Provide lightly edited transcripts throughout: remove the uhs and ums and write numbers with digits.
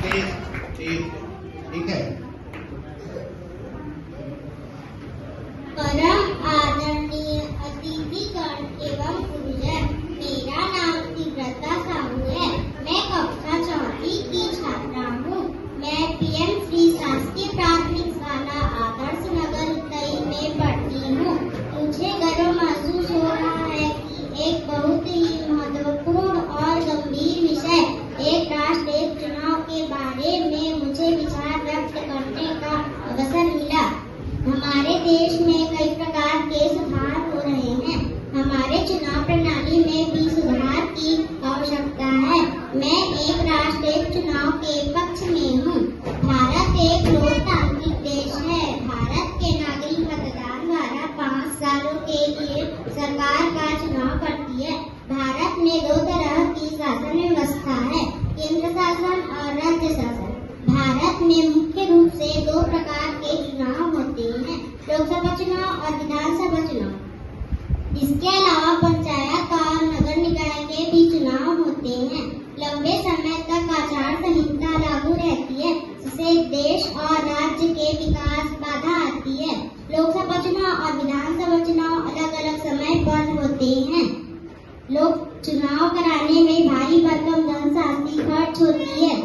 ठीक है। परम आदरणीय अतिथिगण एवं गुरुजन, मेरा नाम तीव्रता साहू है। मैं कक्षा चौथी की छात्रा हूँ। मैं पीएम श्री शासकीय प्राथमिक शाला आदर्श नगर उतई में पढ़ती हूँ। मुझे गर्व महसूस हो रहा है कि एक बहुत ही महत्वपूर्ण और गंभीर विषय, एक राष्ट्र एक चुनाव के बारे में मुझे विचार व्यक्त करने का अवसर मिला। हमारे देश में कई प्रकार के सुधार हो रहे हैं। हमारे चुनाव प्रणाली में भी सुधार की आवश्यकता है। मैं एक राष्ट्र एक चुनाव के पक्ष में हूँ। भारत एक लोकतांत्रिक देश है। भारत के नागरिक मतदान द्वारा 5 सालों के लिए सरकार का चुनाव करती है। भारत में 2 तरह की शासन व्यवस्था है, केंद्र शासन और राज्य शासन। भारत में मुख्य रूप से 2 प्रकार के चुनाव होते हैं, लोकसभा चुनाव और विधानसभा चुनाव। इसके अलावा पंचायत और नगर निकाय के भी चुनाव होते हैं। लंबे समय तक आचार संहिता लागू रहती है, जिससे देश और राज्य के विकास बाधा आती है। लोकसभा चुनाव और विधानसभा चुनाव अलग अलग समय पर होते हैं। लोग चुनाव कराने में भारी भरकम धनराशि खर्च होती है।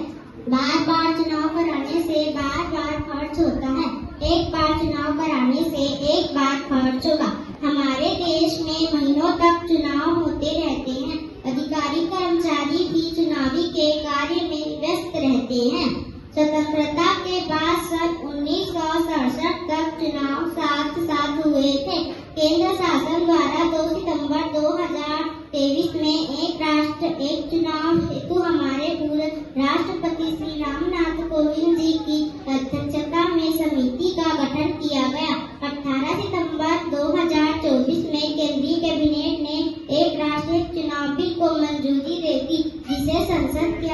बार बार चुनाव कराने से बार बार खर्च होता है। एक बार चुनाव कराने से एक बार खर्च होगा। हमारे देश में महीनों तक चुनाव होते रहते हैं। अधिकारी कर्मचारी भी चुनावी के कार्य में व्यस्त रहते हैं। स्वतंत्रता के बाद सन 1967 तक चुनाव साथ हुए थे। केंद्र शासन द्वारा 2 सितंबर 2023 में एक राष्ट्र एक चुनाव हेतु हमारे पूर्व राष्ट्रपति श्री रामनाथ कोविंद जी की अध्यक्षता में समिति का गठन किया गया। 18 सितंबर 2024 में केंद्रीय कैबिनेट ने एक राष्ट्र एक चुनाव बिल को मंजूरी दे दी, जिसे संसद के